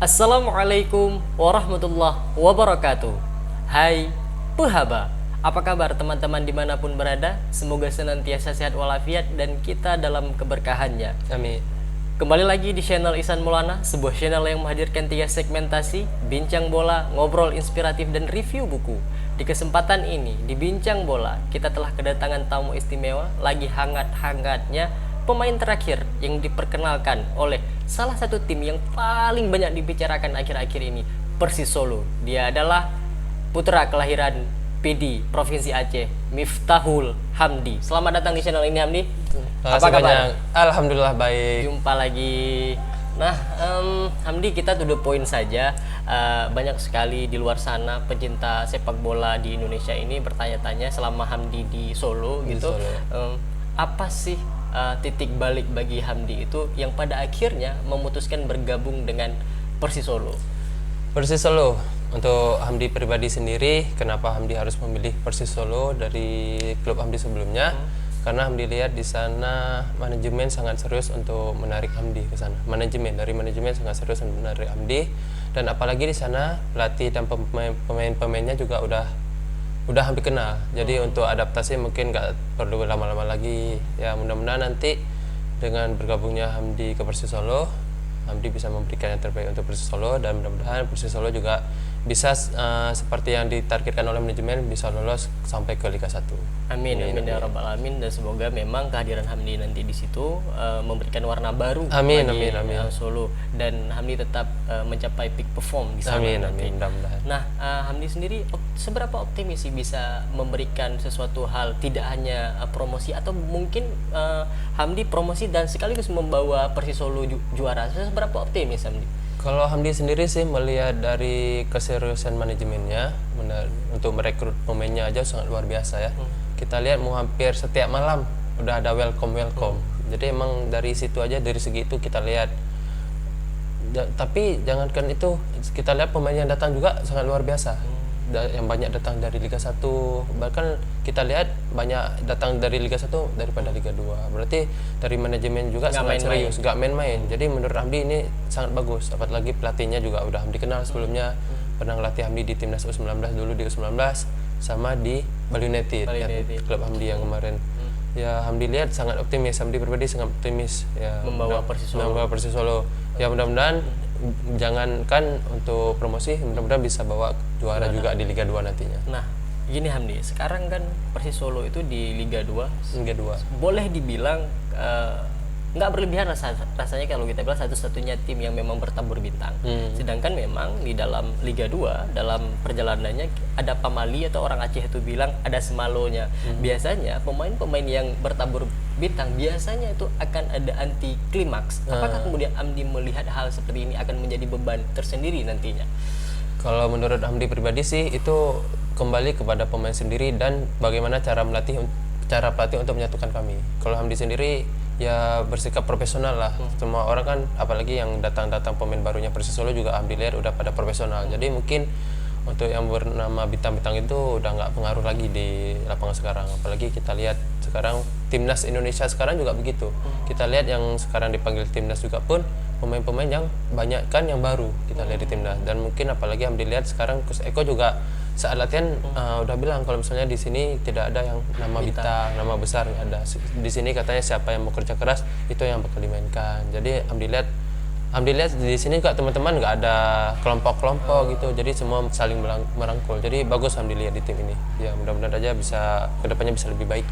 Assalamualaikum warahmatullahi wabarakatuh. Hai Pehaba, apa kabar teman-teman dimanapun berada? Semoga senantiasa sehat walafiat dan kita dalam keberkahannya. Amin. Kembali lagi di channel Ihsan Maulana, sebuah channel yang menghadirkan 3 segmentasi, bincang bola, ngobrol inspiratif, dan review buku. Di kesempatan ini, di Bincang Bola, kita telah kedatangan tamu istimewa, lagi hangat-hangatnya pemain terakhir yang diperkenalkan oleh salah satu tim yang paling banyak dibicarakan akhir-akhir ini, Persis Solo. Dia adalah putra kelahiran PD Provinsi Aceh, Miftahul Hamdi. Selamat datang di channel ini, Hamdi. Apa kabar? Alhamdulillah baik. Jumpa lagi. Nah, Hamdi, kita to the point saja. Banyak sekali di luar sana pecinta sepak bola di Indonesia ini bertanya-tanya selama Hamdi di Solo gitu. Apa sih titik balik bagi Hamdi itu yang pada akhirnya memutuskan bergabung dengan Persis Solo? Persis Solo. Untuk Hamdi pribadi sendiri, kenapa Hamdi harus memilih Persis Solo dari klub Hamdi sebelumnya? Karena Hamdi lihat di sana manajemen sangat serius untuk menarik Hamdi ke sana. Manajemen sangat serius untuk menarik Hamdi, dan apalagi di sana pelatih dan pemain-pemainnya juga udah hampir kenal. Jadi untuk adaptasi mungkin nggak perlu lama-lama lagi. Ya mudah-mudahan nanti dengan bergabungnya Hamdi ke Persis Solo, Hamdi bisa memberikan yang terbaik untuk Persis Solo, dan mudah-mudahan Persis Solo juga bisa seperti yang ditargetkan oleh manajemen, bisa lolos sampai ke Liga 1. Amin, amin ya rabbal alamin. Dan semoga memang kehadiran Hamdi nanti di situ memberikan warna baru Amin, bagi amin. Solo, dan Hamdi tetap mencapai peak perform di sana. Amin, nanti. mudah-mudahan. Nah, Hamdi sendiri seberapa optimis sih bisa memberikan sesuatu hal, tidak hanya promosi, atau mungkin Hamdi promosi dan sekaligus membawa Persis Solo juara? Seberapa optimis Hamdi? Kalau Hamdi sendiri sih melihat dari keseriusan manajemennya untuk merekrut pemainnya aja sangat luar biasa ya. Kita lihat mau hampir setiap malam udah ada welcome. Jadi emang dari situ aja, dari segi itu kita lihat. Tapi jangankan itu, kita lihat pemain yang datang juga sangat luar biasa. Yang banyak datang dari Liga 1, bahkan kita lihat banyak datang dari Liga 1 daripada Liga 2. Berarti dari manajemen juga sangat serius, gak main-main. Jadi menurut Hamdi ini sangat bagus. Apalagi pelatihnya juga udah Hamdi kenal sebelumnya, pernah ngelatih Hamdi di timnas U19 dulu, di U19 sama di Bali United. Klub Hamdi yang kemarin. Ya Hamdi lihat sangat optimis, Hamdi pribadi sangat optimis ya, membawa Persis Solo. Ya mudah-mudahan jangankan untuk promosi, mudah-mudahan bisa bawa juara juga di Liga 2 nantinya. Nah, gini Hamdi, sekarang kan Persis Solo itu di Liga 2. Boleh dibilang nggak berlebihan rasanya kalau kita bilang satu-satunya tim yang memang bertabur bintang. Sedangkan memang di dalam Liga 2, dalam perjalanannya ada pamali, atau orang Aceh itu bilang ada semalonya. Biasanya pemain-pemain yang bertabur bintang biasanya itu akan ada anti klimaks. Apakah kemudian Hamdi melihat hal seperti ini akan menjadi beban tersendiri nantinya? Kalau menurut Hamdi pribadi sih itu kembali kepada pemain sendiri dan bagaimana cara pelatih untuk menyatukan kami. Kalau Hamdi sendiri ya bersikap profesional lah. Semua orang kan, apalagi yang datang pemain barunya Persis Solo juga Hamdi lihat udah pada profesional. Jadi mungkin untuk yang bernama bintang-bintang itu udah nggak pengaruh lagi di lapangan sekarang. Apalagi kita lihat sekarang timnas Indonesia sekarang juga begitu. Kita lihat yang sekarang dipanggil timnas juga pun pemain-pemain yang banyak kan yang baru kita lihat di timnas. Dan mungkin apalagi Hamdi lihat sekarang Coach Eko juga saat latihan udah bilang kalau misalnya di sini tidak ada yang nama bintang, nama besar, nggak ada. Di sini katanya siapa yang mau kerja keras itu yang bakal dimainkan. Jadi Hamdi lihat di sini juga teman-teman nggak ada kelompok-kelompok gitu. Jadi semua saling merangkul. Jadi bagus Hamdi lihat di tim ini. Ya mudah-mudahan aja bisa kedepannya bisa lebih baik.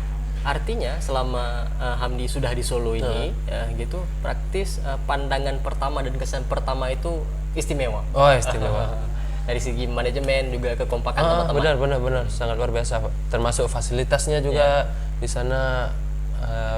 Artinya selama Hamdi sudah di Solo ini gitu, praktis pandangan pertama dan kesan pertama itu istimewa. Oh istimewa. Dari segi manajemen juga kekompakan teman-teman. Benar sangat luar biasa. Termasuk fasilitasnya juga di sana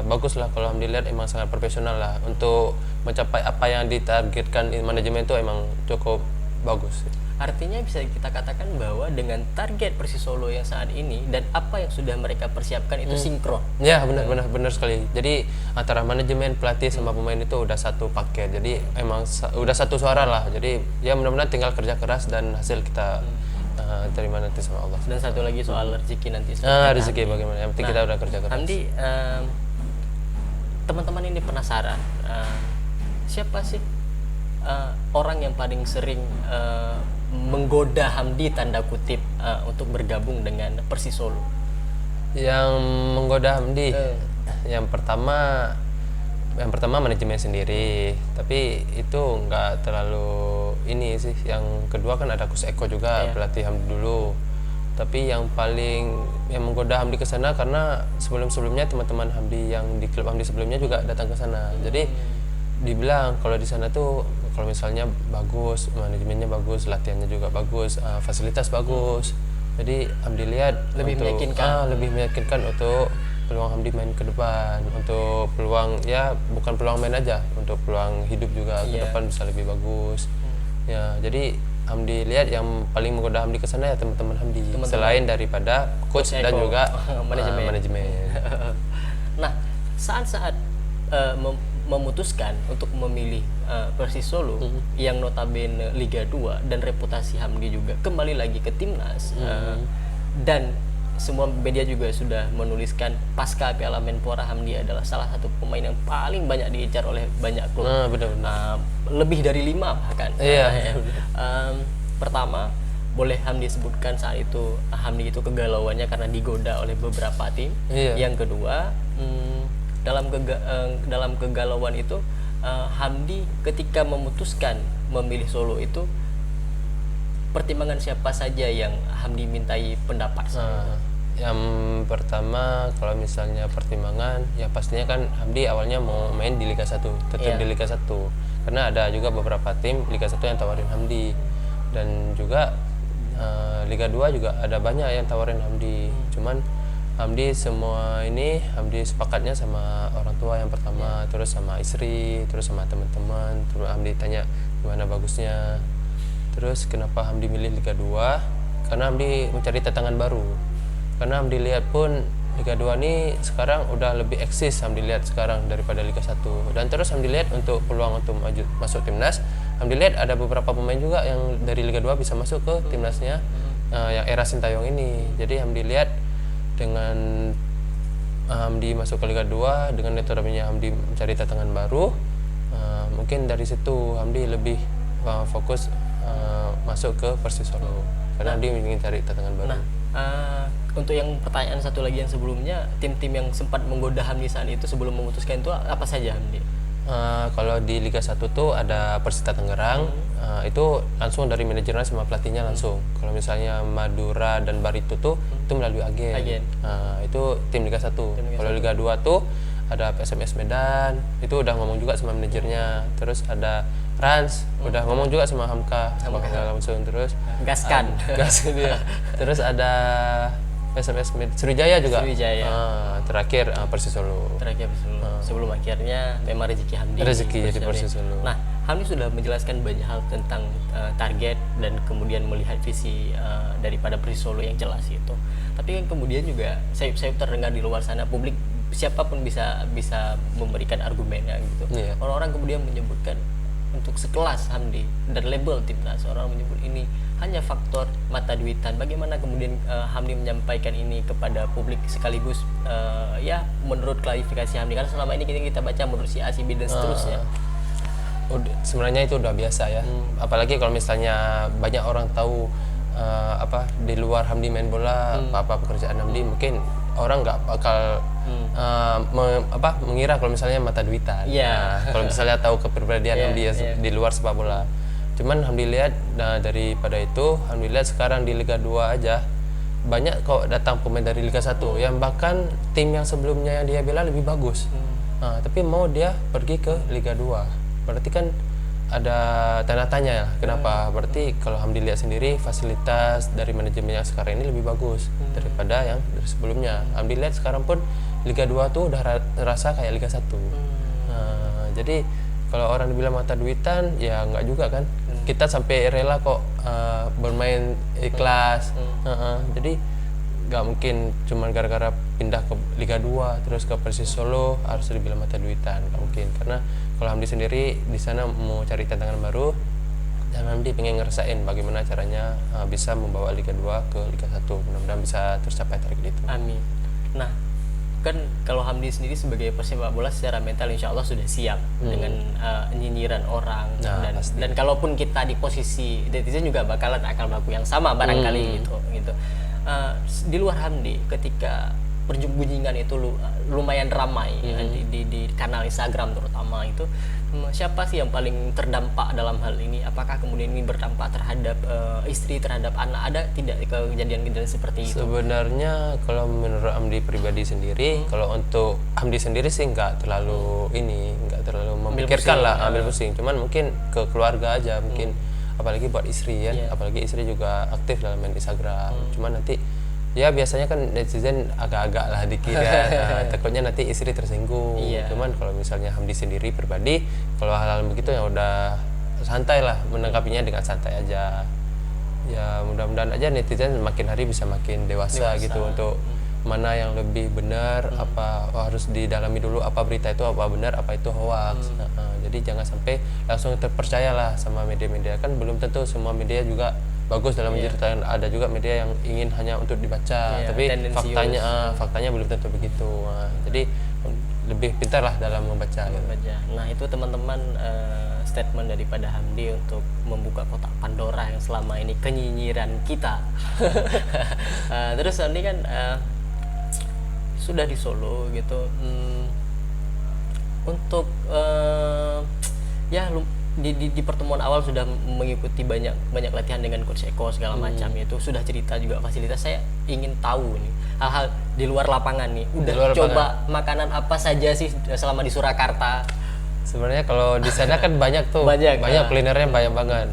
bagus lah. Kalau Hamdi lihat emang sangat profesional lah untuk mencapai apa yang ditargetkan manajemen itu emang cukup bagus. Artinya bisa kita katakan bahwa dengan target Persis Solo yang saat ini dan apa yang sudah mereka persiapkan itu sinkron. Ya benar sekali. Jadi antara manajemen, pelatih sama pemain itu udah satu paket. Jadi emang udah satu suara lah. Jadi ya mudah-mudahan tinggal kerja keras dan hasil kita terima nanti sama Allah. Dan satu lagi soal rezeki nanti. Rezeki bagaimana? Yang penting kita udah kerja keras. Nanti teman-teman ini penasaran siapa sih orang yang paling sering menggoda Hamdi tanda kutip untuk bergabung dengan Persis Solo? Yang menggoda Hamdi, yang pertama manajemen sendiri, tapi itu nggak terlalu ini sih. Yang kedua kan ada Coach Eko juga, pelatih Hamdi dulu. Tapi yang menggoda Hamdi ke sana karena sebelumnya teman-teman Hamdi yang di klub Hamdi sebelumnya juga datang ke sana. Jadi dibilang kalau di sana tuh kalau misalnya bagus, manajemennya bagus, latihannya juga bagus, fasilitas bagus. Jadi Hamdi lihat Lebih meyakinkan untuk peluang Hamdi main ke depan, untuk peluang ya bukan peluang main aja, untuk peluang hidup juga ke depan bisa lebih bagus. Ya, jadi Hamdi lihat yang paling menggoda Hamdi ke sana ya teman-teman Hamdi, selain daripada coach dan juga manajemen. Nah, saat-saat memutuskan untuk memilih Persis Solo yang notabene Liga 2 dan reputasi Hamdi juga kembali lagi ke timnas, dan semua media juga sudah menuliskan pasca Piala Menpora Hamdi adalah salah satu pemain yang paling banyak diincar oleh banyak klub. Lebih dari 5 bahkan. Pertama, boleh Hamdi sebutkan saat itu Hamdi itu kegalauannya karena digoda oleh beberapa tim. Yang kedua, dalam kegalauan itu Hamdi ketika memutuskan memilih Solo itu pertimbangan siapa saja yang Hamdi mintai pendapat? Yang pertama kalau misalnya pertimbangan ya pastinya kan Hamdi awalnya mau main di Liga 1, tetap di Liga 1. Karena ada juga beberapa tim Liga 1 yang tawarin Hamdi, dan juga Liga 2 juga ada banyak yang tawarin Hamdi. Cuman Hamdi sepakatnya sama orang tua yang pertama, terus sama istri, terus sama teman-teman. Terus Hamdi tanya gimana bagusnya. Terus kenapa Hamdi milih Liga 2? Karena Hamdi mencari tantangan baru. Karena Hamdi lihat pun Liga 2 ini sekarang udah lebih eksis Hamdi lihat sekarang daripada Liga 1. Dan terus Hamdi lihat untuk peluang untuk masuk timnas, Hamdi lihat ada beberapa pemain juga yang dari Liga 2 bisa masuk ke timnasnya yang era Sintayong ini. Jadi Hamdi lihat dengan Hamdi masuk ke Liga 2 dengan determinnya Hamdi mencari tantangan baru, mungkin dari situ Hamdi lebih fokus masuk ke Persis Solo karena Hamdi ingin cari tantangan baru. Untuk yang pertanyaan satu lagi yang sebelumnya, tim-tim yang sempat menggoda Hamdi saat itu sebelum memutuskan itu apa saja Hamdi? Kalau di Liga 1 tuh ada Persita Tangerang, itu langsung dari manajernya sama pelatihnya langsung. Kalau misalnya Madura dan Barito tuh itu melalui agen. Itu tim Liga 1. Kalau Liga 2 tuh ada PSMS Medan, itu udah ngomong juga sama manajernya. Terus ada Rans, udah ngomong juga sama Hamka langsung. Terus gaskan. Dia. Terus ada PSMS Sriwijaya juga. Terakhir Persis Solo. Sebelum akhirnya memang rezeki Hamdi. Jadi Persis Solo. Nah, Hamdi sudah menjelaskan banyak hal tentang target dan kemudian melihat visi daripada Persis Solo yang jelas itu. Tapi kan kemudian juga saya terdengar di luar sana publik siapapun bisa memberikan argumennya gitu. Orang-orang kemudian menyebutkan untuk sekelas Hamdi dan label timnas, orang menyebut ini hanya faktor mata duitan. Bagaimana kemudian Hamdi menyampaikan ini kepada publik sekaligus ya menurut klarifikasi Hamdi, karena selama ini kita baca menurut si A, si B dan seterusnya. Sebenarnya itu udah biasa ya. Apalagi kalau misalnya banyak orang tahu di luar Hamdi main bola, apa pekerjaan Hamdi, mungkin orang nggak bakal mengira kalau misalnya mata duitan. Kalau misalnya tahu kepribadian Hamdi di luar sepak bola. Cuman Hamdi lihat daripada itu, Hamdi lihat sekarang di Liga 2 aja banyak kok datang pemain dari Liga 1 yang bahkan tim yang sebelumnya yang dia bela lebih bagus. Tapi mau dia pergi ke Liga 2. Berarti kan ada tanda tanya ya, kenapa? Berarti kalau Hamdi lihat sendiri fasilitas dari manajemen yang sekarang ini lebih bagus daripada yang dari sebelumnya. Hamdi lihat sekarang pun Liga 2 tuh udah rasa kayak Liga 1. Jadi kalau orang dibilang mata duitan ya enggak juga kan. Kita sampai rela kok bermain ikhlas. Jadi nggak mungkin cuma gara-gara pindah ke Liga 2 terus ke Persis Solo harus dibilang mata duitan, nggak mungkin. Karena kalau Hamdi sendiri di sana mau cari tantangan baru dan Hamdi pengen ngerasain bagaimana caranya bisa membawa Liga 2 ke Liga 1. Mudah-mudahan bisa tercapai target itu. Amin. Nah, kan kalau Hamdi sendiri sebagai pesepak bola secara mental insya Allah sudah siap dengan nyinyiran orang dan kalaupun kita di posisi netizen juga bakalan akan melakukan yang sama barangkali gitu. Di luar Hamdi ketika pergunjingan itu lumayan ramai di kanal Instagram terutama itu, siapa sih yang paling terdampak dalam hal ini? Apakah kemudian ini berdampak terhadap istri, terhadap anak? Ada tidak kejadian-kejadian seperti itu? Sebenarnya kalau menurut Hamdi pribadi sendiri, kalau untuk Hamdi sendiri sih nggak terlalu memikirkan lah, ambil pusing. Cuman mungkin ke keluarga aja, mungkin apalagi buat istri ya, apalagi istri juga aktif dalam main Instagram. Cuman nanti ya biasanya kan netizen agak-agak lah dikira takutnya nanti istri tersinggung. Cuman kalau misalnya Hamdi sendiri pribadi, kalau hal-hal begitu ya udah santai lah, menanggapinya dengan santai aja. Ya mudah-mudahan aja netizen makin hari bisa makin dewasa. Gitu untuk mana yang lebih benar, apa harus didalami dulu, apa berita itu apa benar, apa itu hoax. Jadi jangan sampai langsung terpercaya lah sama media-media, kan belum tentu semua media juga bagus dalam menceritakan. Ada juga media yang ingin hanya untuk dibaca, tapi faktanya belum tentu begitu. Jadi lebih pintar lah dalam membaca. Nah itu teman-teman statement daripada Hamdi untuk membuka kotak Pandora yang selama ini kenyinyiran kita. Terus Hamdi kan sudah di Solo gitu, untuk di pertemuan awal sudah mengikuti banyak latihan dengan Coach Eko segala macam, itu sudah cerita juga fasilitas. Saya ingin tahu nih hal-hal di luar lapangan nih, udah coba makanan apa saja sih selama di Surakarta? Sebenarnya kalau di sana kan banyak kulinernya banyak banget.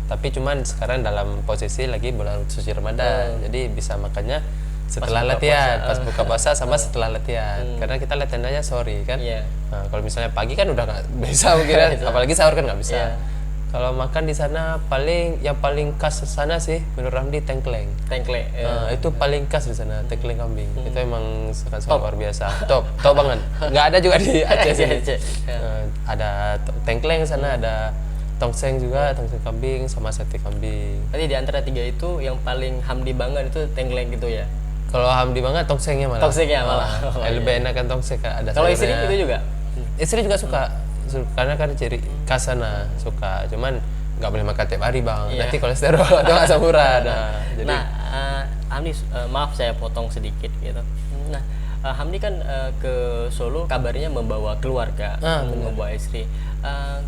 Tapi cuman sekarang dalam posisi lagi bulan suci Ramadan, jadi bisa makannya setelah latihan, pas buka puasa sama setelah latihan. Karena kita latihannya sore kan. Nah, kalau misalnya pagi kan udah nggak bisa mungkin, apalagi sahur kan nggak bisa. Kalau makan di sana yang paling khas sana sih menurut Hamdi tengkleng. Itu paling khas di sana, tengkleng kambing. Itu emang sangat luar biasa. Top banget. Nggak ada juga di Aceh sini. Ada tengkleng sana, ada tongseng juga, tongseng kambing sama sate kambing. Nanti di antara tiga itu yang paling Hamdi banget itu tengkleng gitu ya? Kalau Hamdi banget tongsengnya malah. Lebih enak kan tongseng, ada. Kalau istri itu juga? Istri juga suka, karena kan ciri khas sana suka. Cuman nggak boleh makan tiap hari bang. Nanti kolesterol atau asam urat. Hamdi, maaf saya potong sedikit gitu. Nah, Hamdi kan ke Solo kabarnya membawa keluarga, membawa istri.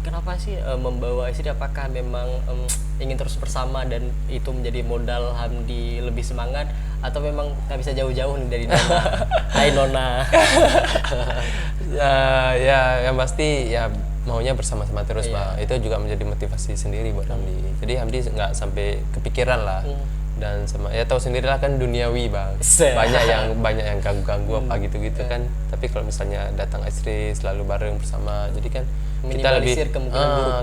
Kenapa sih membawa istri? Apakah memang ingin terus bersama dan itu menjadi modal Hamdi lebih semangat, atau memang nggak bisa jauh-jauh nih dari Nona? Hai Nona. ya yang pasti ya maunya bersama-sama terus bang. Itu juga menjadi motivasi sendiri buat Hamdi. Jadi Hamdi nggak sampai kepikiran lah. Dan ya tahu sendirilah kan duniawi bang, banyak yang ganggu apa gitu kan. Tapi kalau misalnya datang istri selalu bareng bersama, jadi kan kita lebih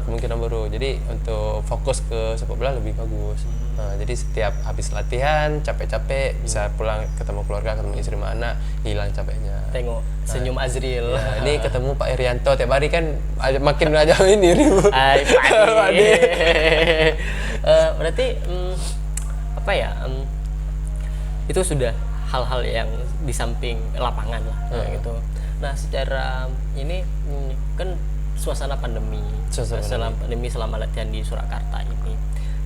kemungkinan buruk. Jadi untuk fokus ke sepak bola lebih bagus. Jadi setiap habis latihan capek-capek bisa pulang ketemu keluarga, ketemu istri sama anak, hilang capeknya. Tengok senyum Azril. Ini ketemu Pak Irianto tiap hari kan makin aja ini ribut. Berarti itu sudah hal-hal yang di samping lapangan lah gitu. Nah secara ini kan suasana pandemi selama latihan di Surakarta ini,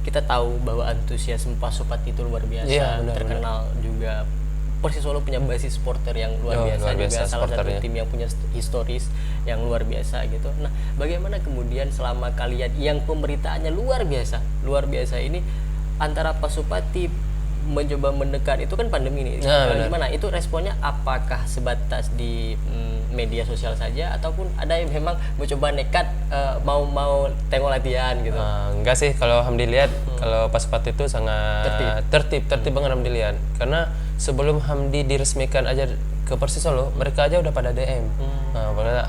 kita tahu bahwa antusiasme Pak Supati itu luar biasa, terkenal juga. Persis Solo punya basis supporter yang luar biasa juga, salah satu tim yang punya historis yang luar biasa gitu. Nah bagaimana kemudian selama kalian yang pemberitaannya luar biasa ini, antara Pak Supati mencoba mendekat, itu kan pandemi ini. Gimana itu responnya? Apakah sebatas di media sosial saja, ataupun ada yang memang mencoba nekat mau tengok latihan gitu? Enggak sih, kalau Hamdi lihat kalau Pak Supati itu sangat tertib banget Hamdi lihat. Karena sebelum Hamdi diresmikan aja ke Persis Solo, mereka aja udah pada DM.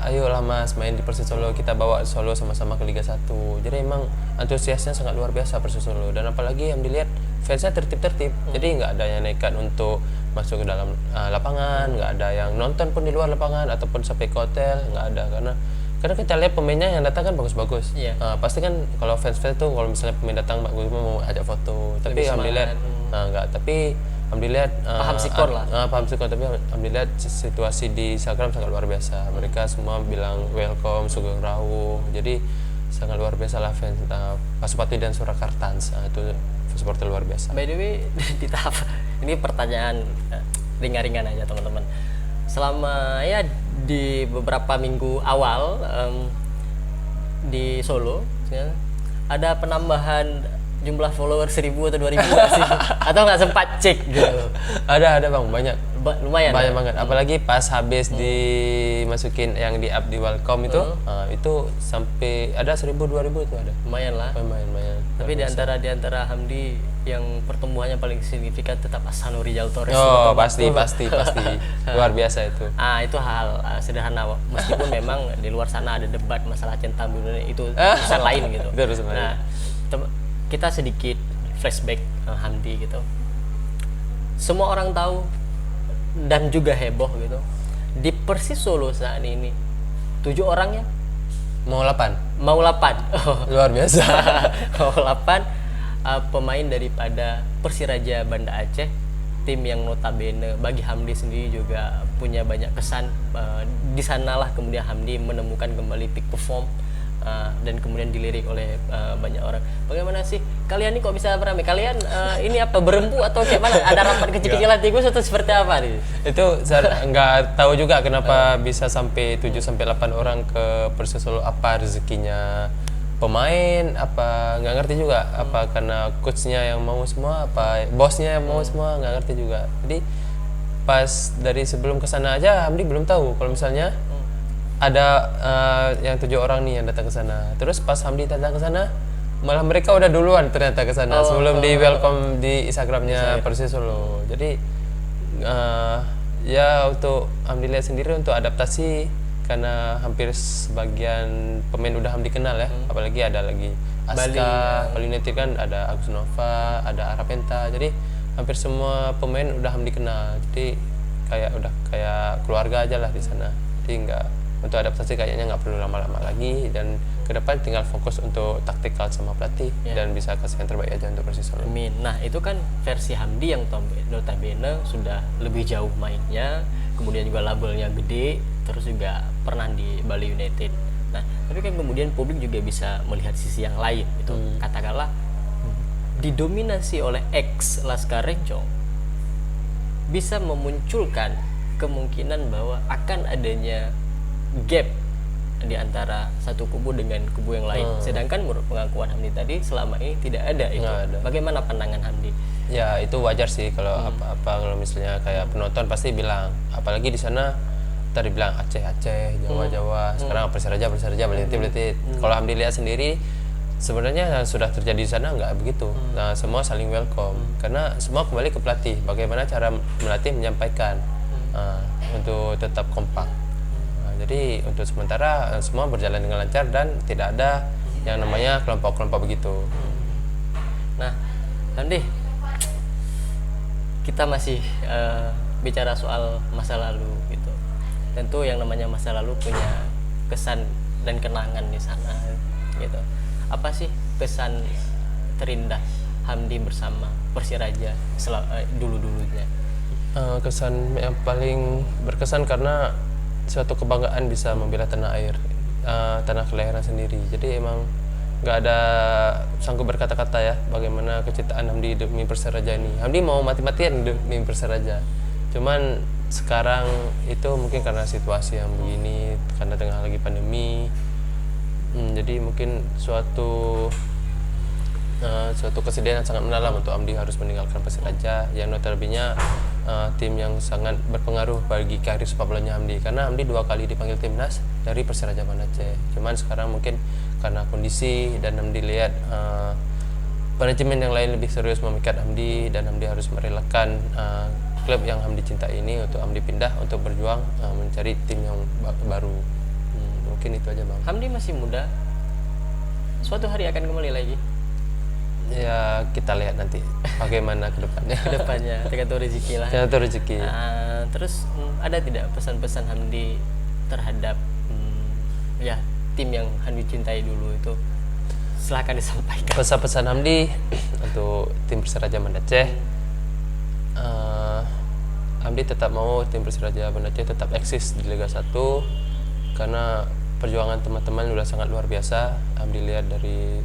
Ayolah Mas main di Persis Solo, kita bawa Solo sama-sama ke Liga 1. Jadi emang antusiasnya sangat luar biasa Persis Solo. Dan apalagi yang dilihat fansnya tertib. Jadi nggak ada yang nekat untuk masuk ke dalam lapangan, nggak ada yang nonton pun di luar lapangan ataupun sampai ke hotel, nggak ada. Karena kita lihat pemainnya yang datang kan bagus-bagus. Pasti kan kalau fans tuh kalau misalnya pemain datang bagus mau ajak foto. Tapi Alhamdulillah nggak. Tapi Hamdi lihat Paham sikor lah. paham sikor, tapi Hamdi lihat situasi di Instagram sangat luar biasa. Mereka semua bilang welcome, Sugeng Rawu. Jadi sangat luar biasa lah fans Pasupati dan Surakarta. Itu supporter luar biasa. By the way, di tahap ini pertanyaan ringan-ringan aja teman-teman. Selama ya di beberapa minggu awal di Solo ya, ada penambahan jumlah follower 1.000 atau 2.000 nggak sih? Atau nggak sempat cek gitu? Ada bang, banyak. Lumayan Banyak ya? banget. Apalagi pas habis dimasukin yang di up di welcome itu sampai ada 1.000 2.000 itu ada. Lumayan lah. Lumayan. Tapi di antara Hamdi yang pertumbuhannya paling signifikan tetap Ahsanuri Torres. Oh, pasti luar biasa itu. Itu hal sederhana, meskipun memang di luar sana ada debat masalah centang biru itu urusan lain gitu. Itu urusan lain. Nah, kita sedikit flashback Hamdi gitu. Semua orang tahu dan juga heboh gitu. Di Persis Solo saat ini 7 orang ya? Mau 8. Luar biasa. Mau 8 pemain daripada Persiraja Banda Aceh, tim yang notabene bagi Hamdi sendiri juga punya banyak kesan. Di sanalah kemudian Hamdi menemukan kembali peak perform dan kemudian dilirik oleh banyak orang. Bagaimana sih kalian ini kok bisa beramai? Kalian ini apa, berempu atau kayak mana? Ada rapat kecil-kecilan tikus atau seperti apa nih? Itu saya nggak tahu juga kenapa bisa sampai 7 sampai 8 orang ke Persis Solo. Apa rezekinya pemain, apa nggak ngerti juga. Apa karena coachnya yang mau semua, apa bosnya yang mau semua, nggak ngerti juga. Jadi pas dari sebelum kesana aja Hamdi belum tahu kalau misalnya ada yang 7 orang nih yang datang ke sana. Terus pas Hamdi datang ke sana, malah mereka udah duluan ternyata ke sana sebelum di welcome di Instagramnya Persis Solo. Jadi ya untuk Hamdi lihat sendiri untuk adaptasi, karena hampir sebagian pemain udah Hamdi kenal ya. Apalagi ada lagi Aska, Bali United kan ada Agus Nova, ada Arapenta. Jadi hampir semua pemain udah Hamdi kenal. Jadi udah kayak keluarga aja lah di sana. Jadi untuk adaptasi kayaknya nggak perlu lama-lama lagi, dan ke depan tinggal fokus untuk taktikal sama pelatih dan bisa kasih yang terbaik aja untuk Persis Solo. Amin. Nah, itu kan versi Hamdi yang notabene sudah lebih jauh mainnya, kemudian juga labelnya gede, terus juga pernah di Bali United. Nah, tapi kan kemudian publik juga bisa melihat sisi yang lain itu. Katakanlah didominasi oleh ex Laskar Rencong bisa memunculkan kemungkinan bahwa akan adanya gap di antara satu kubu dengan kubu yang lain. Sedangkan menurut pengakuan Hamdi tadi selama ini tidak ada itu. Ada. Bagaimana pandangan Hamdi? Ya itu wajar sih kalau kalau misalnya kayak penonton pasti bilang, apalagi di sana tadi bilang Aceh, Jawa. Sekarang Persiraja, Bali United. Kalau Hamdi lihat sendiri sebenarnya sudah terjadi di sana nggak begitu. Nah, semua saling welcome karena semua kembali ke pelatih. Bagaimana cara melatih menyampaikan untuk tetap kompak. Jadi untuk sementara semua berjalan dengan lancar dan tidak ada yang namanya kelompok-kelompok begitu. Nah, Hamdi, kita masih bicara soal masa lalu gitu. Tentu yang namanya masa lalu punya kesan dan kenangan di sana gitu. Apa sih kesan terindah Hamdi bersama Persiraja dulu-dulunya? Kesan yang paling berkesan karena suatu kebanggaan bisa membela tanah air, tanah kelahiran sendiri. Jadi emang nggak ada sanggup berkata-kata ya bagaimana kecintaan Hamdi demi Persiraja ini. Hamdi mau mati-matian demi Persiraja. Cuman sekarang itu mungkin karena situasi yang begini, karena tengah lagi pandemi, jadi mungkin suatu kesedihan yang sangat mendalam untuk Hamdi harus meninggalkan Persiraja yang notabene tim yang sangat berpengaruh bagi karir sepak bolanya Hamdi, karena Hamdi 2 kali dipanggil timnas dari Persiraja Banda Aceh. Cuman sekarang mungkin karena kondisi dan Hamdi lihat manajemen yang lain lebih serius memikat Hamdi, dan Hamdi harus merelakan klub yang Hamdi cintai ini untuk Hamdi pindah untuk berjuang mencari tim yang baru. Mungkin itu aja bang. Hamdi masih muda, suatu hari akan kembali lagi. Ya kita lihat nanti bagaimana kedepannya. Kedepannya tergantung rezeki lah. Tergantung rezeki. Terus ada tidak pesan-pesan Hamdi terhadap ya tim yang Hamdi cintai dulu itu? Silahkan disampaikan. Pesan-pesan Hamdi untuk tim Persiraja Banda Aceh, Hamdi tetap mau tim Persiraja Banda Aceh tetap eksis di Liga 1 karena perjuangan teman-teman udah sangat luar biasa. Hamdi lihat dari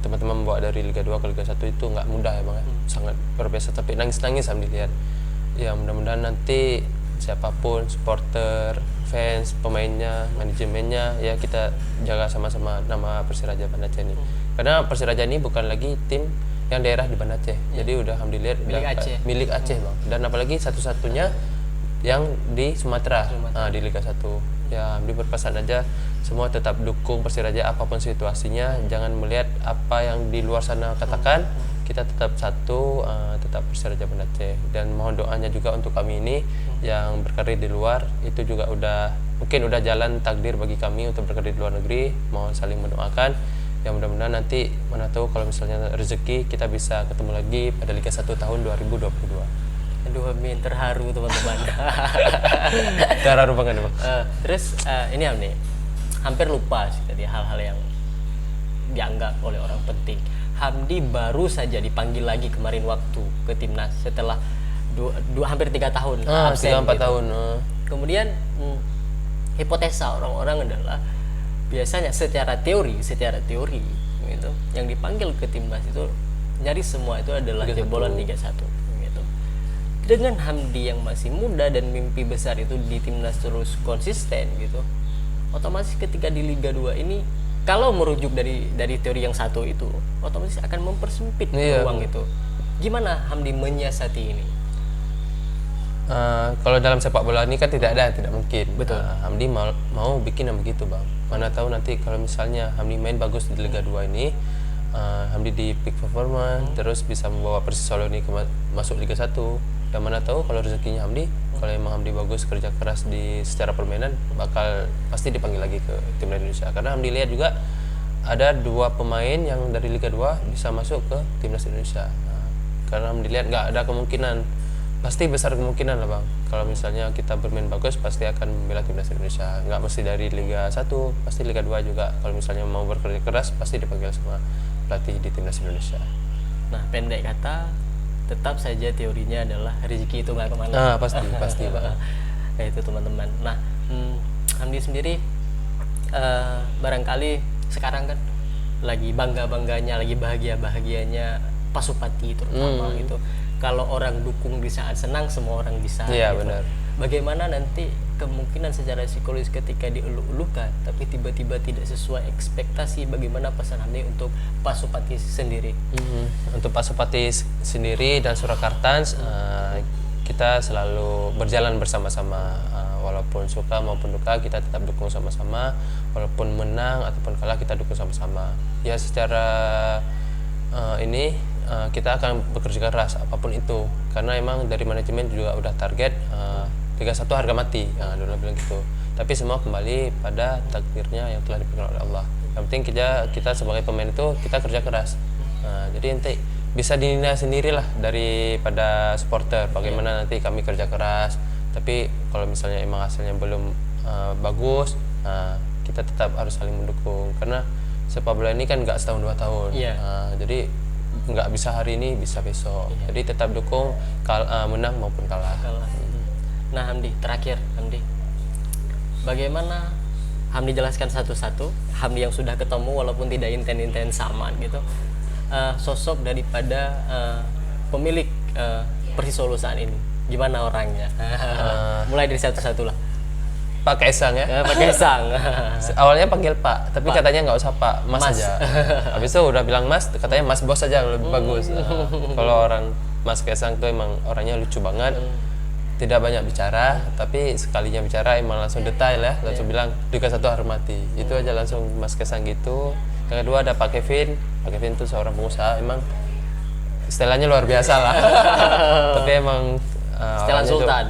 teman-teman membawa dari Liga 2 ke Liga 1 itu nggak mudah ya bang ya. Sangat luar biasa, tapi nangis-nangis Hamdi lihat. Ya mudah-mudahan nanti siapapun, supporter, fans, pemainnya, manajemennya, ya kita jaga sama-sama nama Persiraja Banda Aceh ini. Karena Persiraja ini bukan lagi tim yang daerah di Banda Aceh. Jadi udah alhamdulillah milik Aceh bang. Dan apalagi satu-satunya yang di Sumatera. Di Liga 1. Ya Hamdi berpesan aja semua tetap dukung Persiraja apapun situasinya. Jangan melihat apa yang di luar sana katakan. Kita tetap satu, tetap Persiraja Banda Aceh. Dan mohon doanya juga untuk kami ini yang berkarir di luar. Itu juga mungkin udah jalan takdir bagi kami untuk berkarir di luar negeri. Mohon saling mendoakan. Ya mudah-mudahan nanti mana tahu kalau misalnya rezeki kita bisa ketemu lagi pada Liga 1 tahun 2022. Aduh, Amin, terharu teman-teman. Terharu banget bang. Terus ini nih, hampir lupa sih tadi hal-hal yang dianggap oleh orang penting. Hamdi baru saja dipanggil lagi kemarin waktu ke timnas setelah hampir 3 tahun absen. 3-4 tahun. Kemudian hipotesa orang-orang adalah biasanya secara teori gitu, yang dipanggil ke timnas itu nyaris semua itu adalah jebolan Liga 1 gitu. Dengan Hamdi yang masih muda dan mimpi besar itu di timnas terus konsisten gitu, otomatis ketika di Liga 2 ini kalau merujuk dari teori yang satu itu otomatis akan mempersempit ruang itu. Gimana Hamdi menyiasati ini? Kalau dalam sepak bola ini kan tidak mungkin. Betul. Hamdi mau bikin yang begitu bang. Mana tahu nanti kalau misalnya Hamdi main bagus di Liga 2 ini, Hamdi di peak performance, terus bisa membawa Persis Solo ini masuk Liga 1. Dan mana tahu kalau rezekinya Hamdi, kalau emang Hamdi bagus kerja keras secara permainan, bakal pasti dipanggil lagi ke timnas Indonesia. Karena Hamdi lihat juga ada 2 pemain yang dari Liga 2 bisa masuk ke timnas Indonesia. Karena Hamdi lihat nggak ada kemungkinan. Pasti besar kemungkinan lah bang, kalau misalnya kita bermain bagus pasti akan membela timnas Indonesia. Nggak mesti dari Liga 1, pasti Liga 2 juga. Kalau misalnya mau bekerja keras pasti dipanggil sama pelatih di timnas Indonesia. Nah pendek kata, tetap saja teorinya adalah rezeki itu nggak kemana. Pasti bang. Ya itu teman-teman. Nah Hamdi sendiri barangkali sekarang kan lagi bangga-bangganya, lagi bahagia-bahagianya Pasupati terutama gitu. Kalau orang dukung di saat senang, semua orang bisa. Iya gitu. benar. Bagaimana nanti kemungkinan secara psikologis ketika dieluk-elukan, tapi tiba-tiba tidak sesuai ekspektasi, bagaimana pesan Hamdi untuk Pasupati sendiri? Untuk Pasupati sendiri dan Surakarta, kita selalu berjalan bersama-sama. Walaupun suka maupun duka kita tetap dukung sama-sama. Walaupun menang ataupun kalah kita dukung sama-sama. Ya secara kita akan bekerja keras apapun itu, karena emang dari manajemen juga udah target Liga 1 harga mati, dulu bilang gitu. Tapi semua kembali pada takdirnya yang telah diberikan oleh Allah. Yang penting kita sebagai pemain itu kita kerja keras. Jadi nanti bisa dinilai sendirilah daripada supporter bagaimana nanti kami kerja keras. Tapi kalau misalnya emang hasilnya belum bagus, kita tetap harus saling mendukung, karena sepak bola ini kan nggak setahun 2 tahun. Jadi nggak bisa hari ini, bisa besok. Jadi tetap dukung menang maupun kalah. Nah Hamdi, terakhir Hamdi, bagaimana Hamdi jelaskan satu-satu, Hamdi yang sudah ketemu walaupun tidak intens sama gitu, sosok daripada pemilik Persis Solo saat ini, gimana orangnya? Mulai dari satu-satu lah. Pak Kaisang ya? Pak Kaisang. Awalnya panggil Pak, tapi katanya nggak usah Pak, Mas aja. Habis itu udah bilang Mas, katanya Mas Bos aja lebih bagus. Kalau orang Mas Kaisang tuh emang orangnya lucu banget, tidak banyak bicara, tapi sekalinya bicara emang langsung detail ya, langsung bilang Liga 1 hormati. Itu aja langsung Mas Kaisang gitu. Yang kedua ada Pak Kevin. Pak Kevin tuh seorang pengusaha, emang istilahnya luar biasa lah. Tapi emang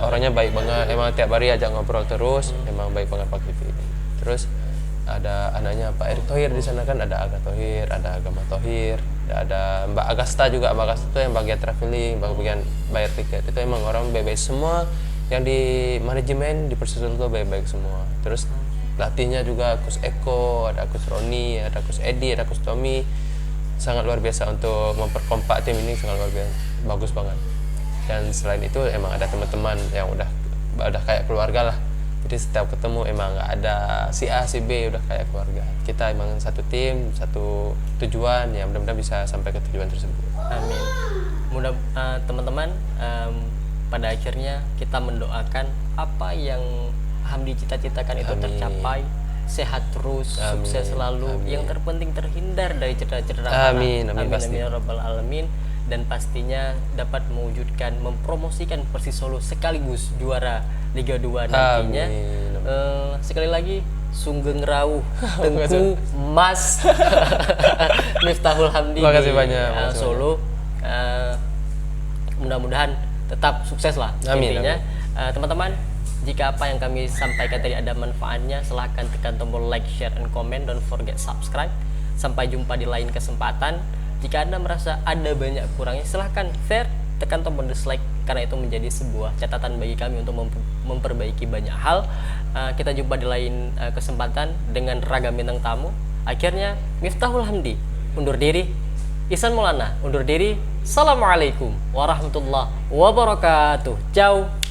orangnya baik banget, emang tiap hari ajak ngobrol terus, emang baik banget Pak Kevin. Terus ada anaknya Pak Erick Thohir di sana kan, ada Aga Thohir, ada Agama Thohir, ada Mbak Agasta juga. Mbak Agasta itu yang bagian traveling, bagian bayar tiket. Itu emang orang baik-baik semua, yang di manajemen di Persis Solo itu baik-baik semua. Terus pelatihnya juga Coach Eko, ada Coach Roni, ada Coach Edi, ada Coach Tommy. Sangat luar biasa untuk memperkompak tim ini, sangat luar biasa, bagus banget. Dan selain itu emang ada teman-teman yang udah kayak keluarga lah. Jadi setiap ketemu emang nggak ada si A si B, udah kayak keluarga. Kita emang satu tim, satu tujuan, ya mudah-mudahan bisa sampai ke tujuan tersebut. Amin. Mudah teman-teman, pada akhirnya kita mendoakan apa yang Hamdi cita-citakan itu Amin. tercapai, sehat terus, Amin. sukses selalu. Amin. Yang terpenting terhindar dari cedera-cedera. Amin. Amin, Pasti. amin ya rabbal alamin. Dan pastinya dapat mewujudkan, mempromosikan Persis Solo sekaligus juara Liga 2 nantinya. Amin. Sekali lagi Sugeng Rawuh Tengku Mas Miftahul Hamdi Makasih di banyak, makasih Solo. Mudah-mudahan tetap sukses lah. Amin, Intinya teman-teman, jika apa yang kami sampaikan tadi ada manfaatnya, silahkan tekan tombol like, share, and comment. Don't forget subscribe. Sampai jumpa di lain kesempatan. Jika Anda merasa ada banyak kurangnya, silahkan share, tekan tombol dislike, karena itu menjadi sebuah catatan bagi kami untuk memperbaiki banyak hal. Kita jumpa di lain kesempatan dengan ragam bintang tamu. Akhirnya Miftahul Hamdi undur diri, Ihsan Maulana undur diri. Assalamualaikum warahmatullahi wabarakatuh. Ciao.